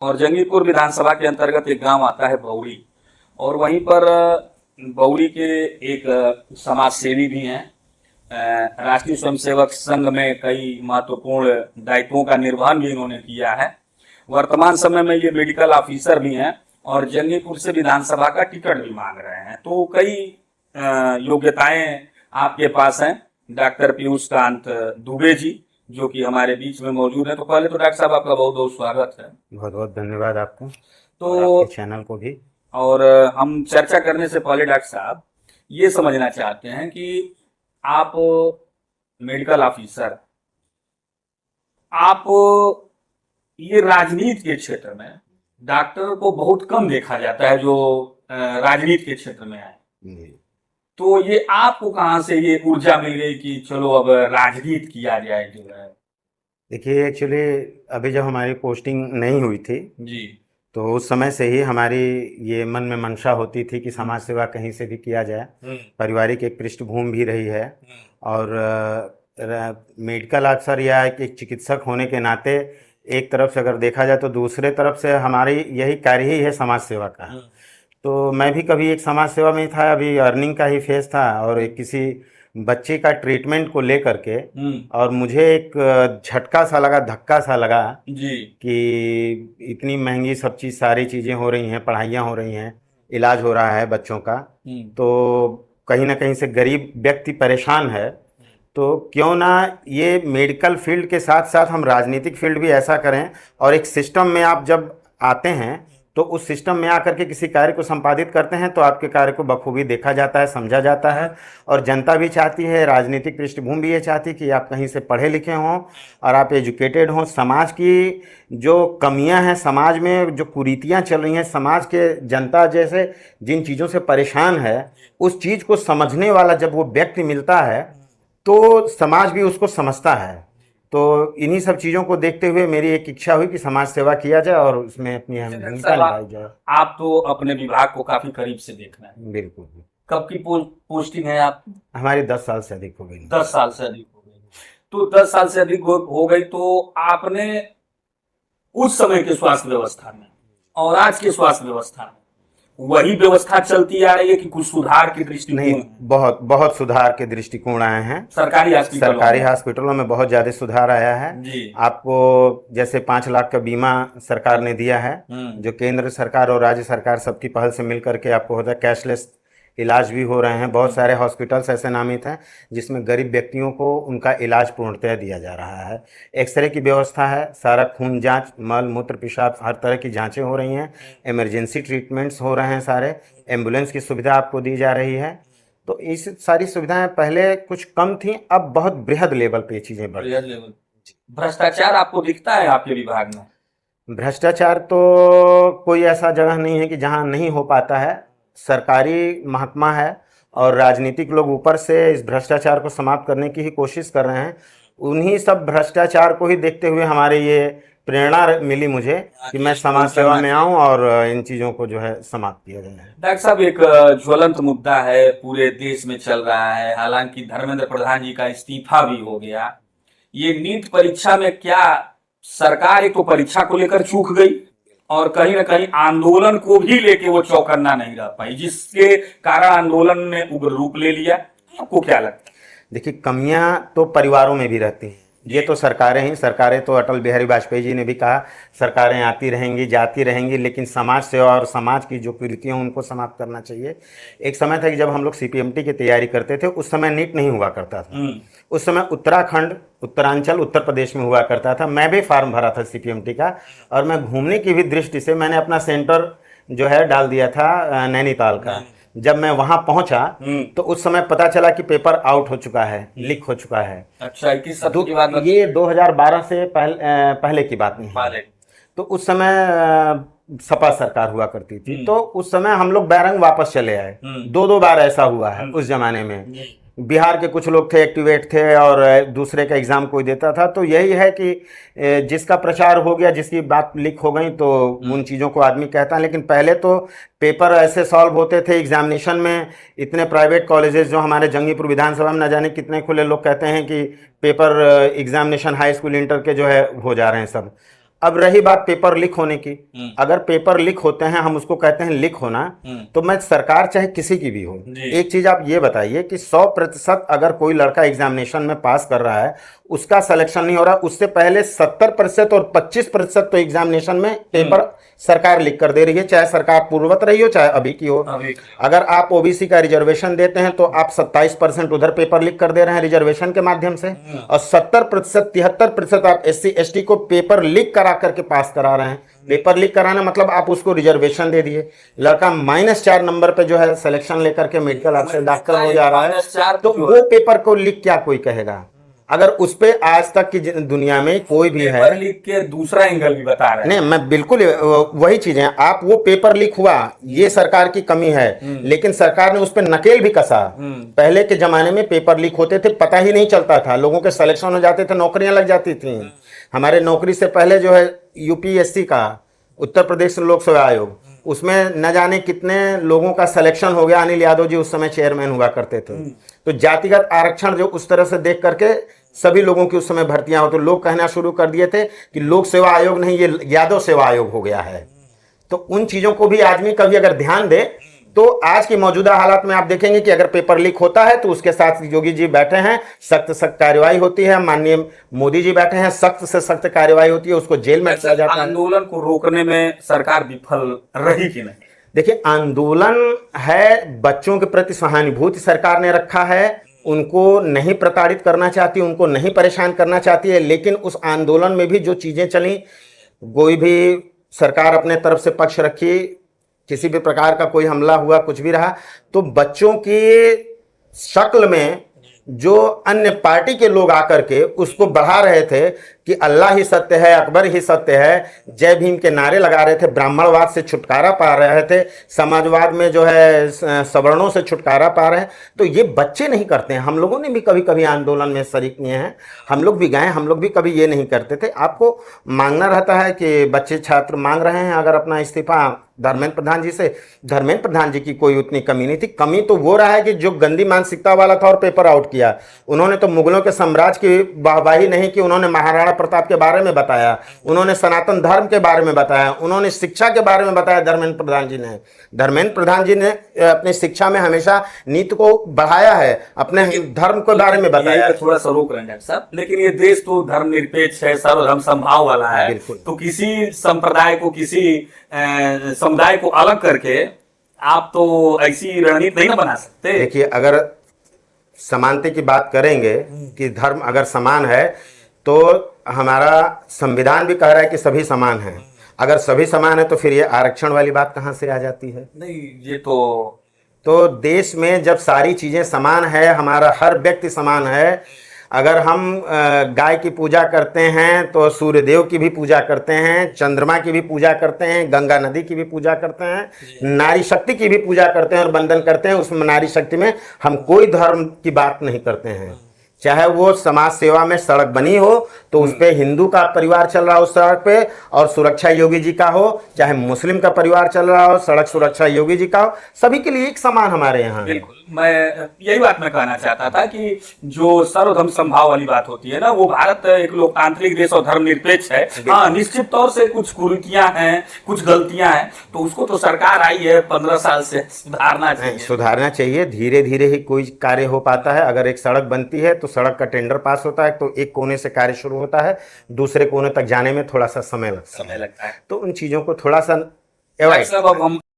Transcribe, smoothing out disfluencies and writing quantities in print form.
और जंगीपुर विधानसभा के अंतर्गत एक गांव आता है बौड़ी। और वहीं पर बौड़ी के एक समाज सेवी भी हैं। राष्ट्रीय स्वयंसेवक संघ में कई महत्वपूर्ण दायित्वों का निर्वहन भी इन्होंने किया है। वर्तमान समय में ये मेडिकल ऑफिसर भी हैं और जंगीपुर से विधानसभा का टिकट भी मांग रहे हैं। तो कई योग्यताएं आपके पास हैं। डॉक्टर पीयूष कांत दुबे जी जो कि हमारे बीच में मौजूद है। तो पहले तो डॉक्टर साहब आपका बहुत बहुत स्वागत है। बहुत बहुत धन्यवाद आपको तो और आपके चैनल को भी। और हम चर्चा करने से पहले डॉक्टर साहब ये समझना चाहते हैं कि आप मेडिकल ऑफिसर, आप ये राजनीति के क्षेत्र में डॉक्टर को बहुत कम देखा जाता है जो राजनीति के क्षेत्र में आए। तो ये आपको कहाँ से ये ऊर्जा मिल गई कि चलो अब राजनीति किया जाए जो है? देखिए, एक्चुअली अभी जब हमारी पोस्टिंग नहीं हुई थी जी, तो उस समय से ही हमारी ये मन में मंशा होती थी कि समाज सेवा कहीं से भी किया जाए। पारिवारिक एक पृष्ठभूमि भी रही है और मेडिकल अफसर या एक चिकित्सक होने के नाते एक तरफ से अगर देखा जाए तो दूसरे तरफ से हमारी यही कार्य ही है समाज सेवा का। तो मैं भी कभी एक समाज सेवा में ही था, अभी अर्निंग का ही फेज था और एक किसी बच्चे का ट्रीटमेंट को लेकर के और मुझे एक झटका सा लगा, धक्का सा लगा जी कि इतनी महंगी सब चीज़, सारी चीज़ें हो रही हैं, पढ़ाइयाँ हो रही हैं, इलाज हो रहा है बच्चों का, तो कहीं ना कहीं से गरीब व्यक्ति परेशान है। तो क्यों ना ये मेडिकल फील्ड के साथ साथ हम राजनीतिक फील्ड भी ऐसा करें और एक सिस्टम में आप जब आते हैं तो उस सिस्टम में आकर के किसी कार्य को संपादित करते हैं तो आपके कार्य को बखूबी देखा जाता है, समझा जाता है और जनता भी चाहती है, राजनीतिक पृष्ठभूमि भी ये चाहती है कि आप कहीं से पढ़े लिखे हों और आप एजुकेटेड हों। समाज की जो कमियां हैं, समाज में जो कुरीतियां चल रही हैं, समाज के जनता जैसे जिन चीज़ों से परेशान है उस चीज़ को समझने वाला जब वो व्यक्ति मिलता है तो समाज भी उसको समझता है। तो इन्हीं सब चीज़ों को देखते हुए मेरी एक इच्छा हुई कि समाज सेवा किया जाए और उसमें अपनी भूमिका निभाई जाए। आप तो अपने विभाग को काफी करीब से देख रहे हैं। बिल्कुल। कब की पोस्टिंग है आप? हमारी 10 साल से अधिक हो गई। 10 साल से अधिक हो गई। तो 10 साल से अधिक हो गई तो आपने उस समय के स्वास्थ्य व्यवस्था में और आज के स्वास्थ्य व्यवस्था में वही व्यवस्था चलती आ रही है कि कुछ सुधार के दृष्टिकोण? नहीं, बहुत बहुत सुधार के दृष्टिकोण आए हैं। सरकारी हॉस्पिटलों में बहुत ज्यादा सुधार आया है जी। आपको जैसे 5 लाख का बीमा सरकार ने दिया है, जो केंद्र सरकार और राज्य सरकार सबकी पहल से मिलकर के आपको होता है। कैशलेस इलाज भी हो रहे हैं। बहुत सारे हॉस्पिटल्स ऐसे नामित हैं जिसमें गरीब व्यक्तियों को उनका इलाज पूर्णतः दिया जा रहा है। एक्सरे की व्यवस्था है, सारा खून जांच, मल मूत्र पेशाब हर तरह की जांचें हो रही हैं। इमरजेंसी ट्रीटमेंट्स हो रहे हैं सारे। एम्बुलेंस की सुविधा आपको दी जा रही है। तो इस सारी सुविधाएं पहले कुछ कम थी, अब बहुत बृहद लेवल पे चीज़ें बढ़ रही हैं। भ्रष्टाचार आपको दिखता है आपके विभाग में? भ्रष्टाचार तो कोई ऐसा जगह नहीं है कि जहाँ नहीं हो पाता है। सरकारी महकमा है और राजनीतिक लोग ऊपर से इस भ्रष्टाचार को समाप्त करने की ही कोशिश कर रहे हैं। उन्हीं सब भ्रष्टाचार को ही देखते हुए हमारे ये प्रेरणा मिली मुझे कि मैं समाज सेवा में आऊं और इन चीज़ों को जो है समाप्त किया जाए। डॉक्टर साहब, एक ज्वलंत मुद्दा है, पूरे देश में चल रहा है। हालांकि धर्मेंद्र प्रधान जी का इस्तीफा भी हो गया। ये नीट परीक्षा में क्या सरकार एक तो परीक्षा को लेकर चूक गई और कहीं ना कहीं आंदोलन को भी लेके वो चौकन्ना नहीं रह पाई, जिसके कारण आंदोलन ने उग्र रूप ले लिया। आपको क्या लगता है? देखिए, कमियां तो परिवारों में भी रहती हैं। ये तो सरकारें तो अटल बिहारी वाजपेयी जी ने भी कहा सरकारें आती रहेंगी, जाती रहेंगी, लेकिन समाज सेवा और समाज की जो कुरीतियां उनको समाप्त करना चाहिए। एक समय था कि जब हम लोग सीपीएमटी की तैयारी करते थे, उस समय नीट नहीं हुआ करता था। उस समय उत्तराखंड, उत्तरांचल, उत्तर प्रदेश में हुआ करता था। मैं भी फार्म भरा था सीपीएमटी का और मैं घूमने की भी दृष्टि से मैंने अपना सेंटर जो है डाल दिया था नैनीताल का। जब मैं वहां पहुंचा तो उस समय पता चला कि पेपर आउट हो चुका है, लीक हो चुका है। अच्छा, की बात? ये 2012 से पहले की बात नहीं है। तो उस समय सपा सरकार हुआ करती थी, तो उस समय हम लोग बैरंग वापस चले आए। 2 बार ऐसा हुआ है उस जमाने में। बिहार के कुछ लोग थे, एक्टिवेट थे और दूसरे का एग्ज़ाम कोई देता था। तो यही है कि जिसका प्रचार हो गया, जिसकी बात लीक हो गई तो उन चीज़ों को आदमी कहता है। लेकिन पहले तो पेपर ऐसे सॉल्व होते थे एग्जामिनेशन में। इतने प्राइवेट कॉलेजेस जो हमारे जंगीपुर विधानसभा में न जाने कितने खुले लोग कहते हैं कि paper examination high school inter के जो है हो जा रहे हैं सब। अब रही बात पेपर लीक होने की, अगर पेपर लीक होते हैं, हम उसको कहते हैं लीक होना, तो मैं सरकार चाहे किसी की भी हो, एक चीज आप ये बताइए कि 100% अगर कोई लड़का एग्जामिनेशन में पास कर रहा है, उसका सिलेक्शन नहीं हो रहा, उससे पहले 70% और 25% तो एग्जामिनेशन में पेपर सरकार लिख कर दे रही है, चाहे सरकार पूर्ववत रही हो चाहे अभी की हो। अगर आप ओबीसी का रिजर्वेशन देते हैं तो आप 27% उधर पेपर लीक कर दे रहे हैं रिजर्वेशन के माध्यम से, और 70% 73% आप SC ST को पेपर लीक करा करके पास करा रहे हैं। पेपर लीक कराना मतलब आप उसको रिजर्वेशन दे दिए, लड़का -4 नंबर पे जो है सिलेक्शन लेकर के मेडिकल ऑफिसर डॉक्टर हो जा रहा है, तो वो पेपर को लीक क्या कोई कहेगा? अगर उस पे आज तक की दुनिया में कोई भी है, पेपर लीक के दूसरा एंगल भी बता रहे हैं। नहीं, मैं बिल्कुल वही चीजें, आप वो पेपर लीक हुआ ये सरकार की कमी है, लेकिन सरकार ने उस पर नकेल भी कसा। पहले के जमाने में पेपर लीक होते थे, पता ही नहीं चलता था, लोगों के सिलेक्शन हो जाते थे, नौकरियां लग जाती थी। हमारे नौकरी से पहले जो है UPSC का, उत्तर प्रदेश लोक सेवा आयोग, उसमें न जाने कितने लोगों का सिलेक्शन हो गया। अनिल यादव जी उस समय चेयरमैन हुआ करते थे। तो जातिगत आरक्षण जो उस तरह से देख करके सभी लोगों की उस समय भर्तियां हो, तो लोग कहना शुरू कर दिए थे कि लोक सेवा आयोग नहीं, ये यादव सेवा आयोग हो गया है। तो उन चीजों को भी आदमी कभी अगर ध्यान दे तो आज की मौजूदा हालात में आप देखेंगे कि अगर पेपर लीक होता है तो उसके साथ योगी जी बैठे हैं, सख्त सख्त कार्रवाई होती है, माननीय मोदी जी बैठे हैं, सख्त से सख्त कार्रवाई होती है, उसको जेल में डाला जाता है। आंदोलन को रोकने में सरकार विफल रही कि नहीं? देखिए, आंदोलन है, बच्चों के प्रति सहानुभूति सरकार ने रखा है, उनको नहीं प्रताड़ित करना चाहती, उनको नहीं परेशान करना चाहती है, लेकिन उस आंदोलन में भी जो चीजें चली, कोई भी सरकार अपने तरफ से पक्ष रखी, किसी भी प्रकार का कोई हमला हुआ, कुछ भी रहा, तो बच्चों की शक्ल में जो अन्य पार्टी के लोग आकर के उसको बढ़ा रहे थे कि अल्लाह ही सत्य है, अकबर ही सत्य है, जय भीम के नारे लगा रहे थे, ब्राह्मणवाद से छुटकारा पा रहे थे, समाजवाद में जो है सवर्णों से छुटकारा पा रहे हैं। तो ये बच्चे नहीं करते हैं। हम लोगों ने भी कभी कभी आंदोलन में शरीक किए हैं, हम लोग भी गए, हम लोग भी कभी ये नहीं करते थे। आपको मांगना रहता है कि बच्चे छात्र मांग रहे हैं अगर अपना इस्तीफा धर्मेंद्र प्रधान जी से, धर्मेंद्र प्रधान जी की कोई उतनी कमी नहीं थी। कमी तो वो रहा है कि जो गंदी मानसिकता वाला था और पेपर आउट किया, उन्होंने तो मुगलों के साम्राज्य की वाहवाही नहीं की, उन्होंने महाराणा प्रताप के बारे में बताया, उन्होंने सनातन धर्म के बारे में बताया, उन्होंने शिक्षा के बारे में बताया। धर्मेंद्र प्रधान जी ने अपनी शिक्षा में हमेशा नीति को बढ़ाया है, अपने धर्म के बारे में बताया। थोड़ा सा रोक रहे हैं डॉक्टर साहब, लेकिन ये देश तो धर्मनिरपेक्ष है, सर्वधर्म समभाव वाला है, तो किसी संप्रदाय को, किसी समुदाय को अलग करके आप तो ऐसी रणनीति नहीं ना बना सकते। देखिए, अगर समानता की बात करेंगे कि धर्म अगर समान है तो हमारा संविधान भी कह रहा है कि सभी समान हैं। अगर सभी समान है तो फिर ये आरक्षण वाली बात कहाँ से आ जाती है? नहीं, ये तो देश में जब सारी चीजें समान है, हमारा हर व्यक्ति समान है। अगर हम गाय की पूजा करते हैं तो सूर्यदेव की भी पूजा करते हैं, चंद्रमा की भी पूजा करते हैं, गंगा नदी की भी पूजा करते हैं, नारी शक्ति की भी पूजा करते हैं और वंदन करते हैं। उसमें नारी शक्ति में हम कोई धर्म की बात नहीं करते हैं। चाहे वो समाज सेवा में सड़क बनी हो तो उस पे हिंदू का परिवार चल रहा हो सड़क पे और सुरक्षा योगी जी का हो, चाहे मुस्लिम का परिवार चल रहा हो, सड़क सुरक्षा योगी जी का हो, सभी के लिए एक समान हमारे यहाँ। बिल्कुल, मैं यही बात मैं कहना चाहता था कि जो सर्वधर्म समभाव वाली बात होती है ना, वो भारत एक लोकतांत्रिक देश और धर्मनिरपेक्ष है। हाँ, निश्चित तौर से कुछ कुरीतियां हैं, कुछ गलतियां हैं, तो उसको तो सरकार आई है 15 साल से, सुधारना चाहिए। धीरे धीरे ही कोई कार्य हो पाता है। अगर एक सड़क बनती है तो सड़क का टेंडर पास होता है, तो एक कोने से कार्य शुरू होता है, दूसरे कोने तक जाने में थोड़ा सा समय लगता है। तो उन चीजों को थोड़ा सा